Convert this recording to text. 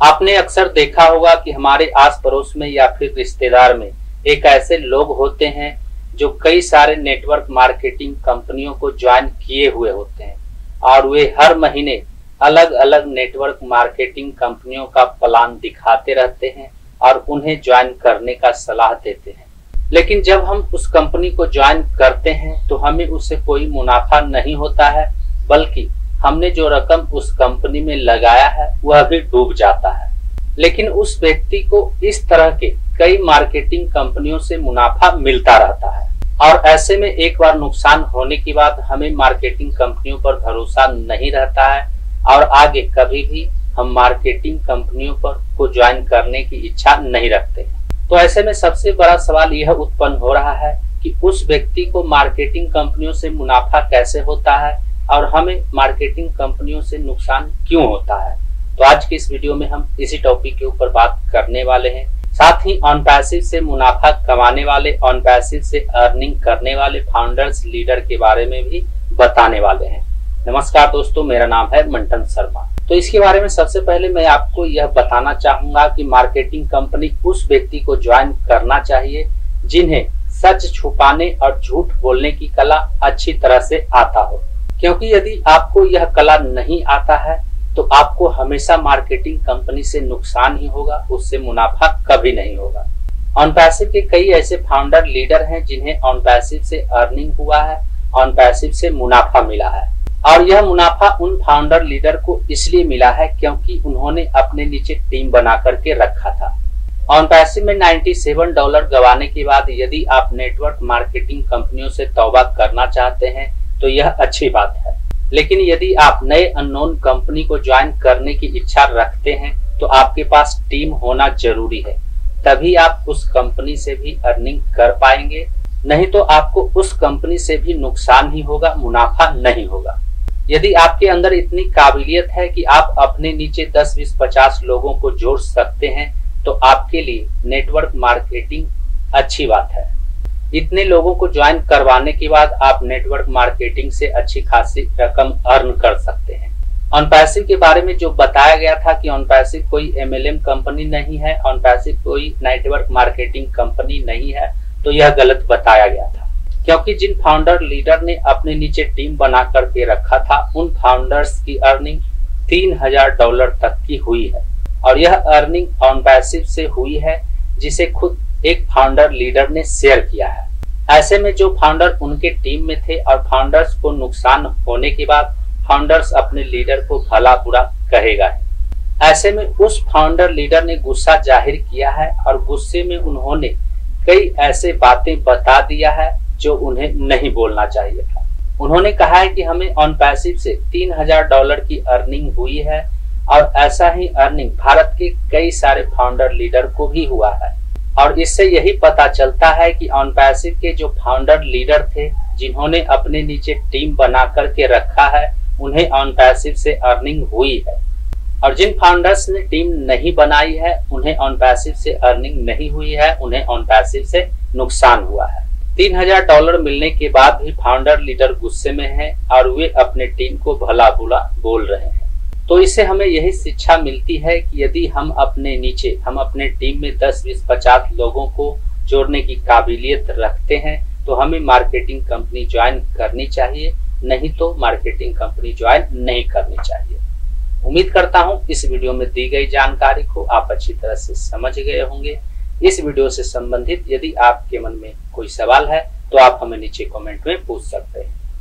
आपने अक्सर देखा होगा कि हमारे आस पड़ोस में या फिर रिश्तेदार में एक ऐसे लोग होते हैं जो कई सारे नेटवर्क मार्केटिंग कंपनियों को ज्वाइन किए हुए होते हैं और वे हर महीने अलग अलग नेटवर्क मार्केटिंग कंपनियों का प्लान दिखाते रहते हैं और उन्हें ज्वाइन करने का सलाह देते हैं। लेकिन जब हम उस कंपनी को ज्वाइन करते हैं तो हमें उससे कोई मुनाफा नहीं होता है, बल्कि हमने जो रकम उस कंपनी में लगाया है वह भी डूब जाता है। लेकिन उस व्यक्ति को इस तरह के कई मार्केटिंग कंपनियों से मुनाफा मिलता रहता है और ऐसे में एक बार नुकसान होने के बाद हमें मार्केटिंग कंपनियों पर भरोसा नहीं रहता है और आगे कभी भी हम मार्केटिंग कंपनियों पर को ज्वाइन करने की इच्छा नहीं रखते हैं। तो ऐसे में सबसे बड़ा सवाल यह उत्पन्न हो रहा है कि उस व्यक्ति को मार्केटिंग कंपनियों से मुनाफा कैसे होता है और हमें मार्केटिंग कंपनियों से नुकसान क्यों होता है। तो आज की इस वीडियो में हम इसी टॉपिक के ऊपर बात करने वाले हैं। साथ ही ऑन पैसिव से मुनाफा कमाने वाले, ऑन पैसिव से अर्निंग करने वाले फाउंडर्स लीडर के बारे में भी बताने वाले हैं। नमस्कार दोस्तों, मेरा नाम है मंटन शर्मा। तो इसके बारे में सबसे पहले मैं आपको यह बताना चाहूंगा कि मार्केटिंग कंपनी उस व्यक्ति को ज्वाइन करना चाहिए जिन्हें सच छुपाने और झूठ बोलने की कला अच्छी तरह से आता हो, क्योंकि यदि आपको यह कला नहीं आता है तो आपको हमेशा मार्केटिंग कंपनी से नुकसान ही होगा, उससे मुनाफा कभी नहीं होगा। ऑन पैसिव के कई ऐसे फाउंडर लीडर हैं जिन्हें ऑन पैसिव से अर्निंग हुआ है, ऑन पैसिव से मुनाफा मिला है और यह मुनाफा उन फाउंडर लीडर को इसलिए मिला है क्योंकि उन्होंने अपने नीचे टीम बना करके रखा था। ऑन पैसिव में $97 गंवाने के बाद यदि आप नेटवर्क मार्केटिंग कंपनियों से तौबा करना चाहते हैं तो यह अच्छी बात है। लेकिन यदि आप नए अननोन कंपनी को ज्वाइन करने की इच्छा रखते हैं तो आपके पास टीम होना जरूरी है, तभी आप उस कंपनी से भी अर्निंग कर पाएंगे। नहीं तो आपको उस कंपनी से भी नुकसान ही होगा, मुनाफा नहीं होगा। यदि आपके अंदर इतनी काबिलियत है कि आप अपने नीचे 10, 20, 50 लोगों को जोड़ सकते हैं तो आपके लिए नेटवर्क मार्केटिंग अच्छी बात है। इतने लोगों को ज्वाइन करवाने के बाद आप नेटवर्क मार्केटिंग से अच्छी खासी रकम अर्न कर सकते हैं। ऑन पैसिव के बारे में जो बताया गया था कि ऑन पैसिव कोई MLM कंपनी नहीं है, ऑन पैसिव कोई नेटवर्क मार्केटिंग कंपनी नहीं है, तो यह गलत बताया गया था, क्योंकि जिन फाउंडर लीडर ने अपने नीचे टीम बना करके रखा था उन फाउंडर्स की अर्निंग $3000 तक की हुई है और यह अर्निंग ऑन पैसिव से हुई है जिसे खुद एक फाउंडर लीडर ने शेयर किया है। ऐसे में जो फाउंडर उनके टीम में थे और फाउंडर्स को नुकसान होने के बाद फाउंडर्स अपने लीडर को भला बुरा कहेगा ही। ऐसे में उस फाउंडर लीडर ने गुस्सा जाहिर किया है और गुस्से में उन्होंने कई ऐसे बातें बता दिया है जो उन्हें नहीं बोलना चाहिए था। उन्होंने कहा है कि हमें ऑन पैसिव से $3000 की अर्निंग हुई है और ऐसा ही अर्निंग भारत के कई सारे फाउंडर लीडर को भी हुआ है और इससे यही पता चलता है कि ऑन पैसिव के जो फाउंडर लीडर थे जिन्होंने अपने नीचे टीम बना करके रखा है उन्हें ऑन पैसिव से अर्निंग हुई है और जिन फाउंडर्स ने टीम नहीं बनाई है उन्हें ऑन पैसिव से अर्निंग नहीं हुई है, उन्हें ऑन पैसिव से नुकसान हुआ है। $3000 मिलने के बाद भी फाउंडर लीडर गुस्से में हैं और वे अपने टीम को भला बुरा बोल रहे हैं। तो इससे हमें यही शिक्षा मिलती है कि यदि हम अपने टीम में 10, 20, 50 लोगों को जोड़ने की काबिलियत रखते हैं तो हमें मार्केटिंग कंपनी ज्वाइन करनी चाहिए, नहीं तो मार्केटिंग कंपनी ज्वाइन नहीं करनी चाहिए। उम्मीद करता हूं इस वीडियो में दी गई जानकारी को आप अच्छी तरह से समझ गए होंगे। इस वीडियो से संबंधित यदि आपके मन में कोई सवाल है तो आप हमें नीचे कमेंट में पूछ सकते हैं।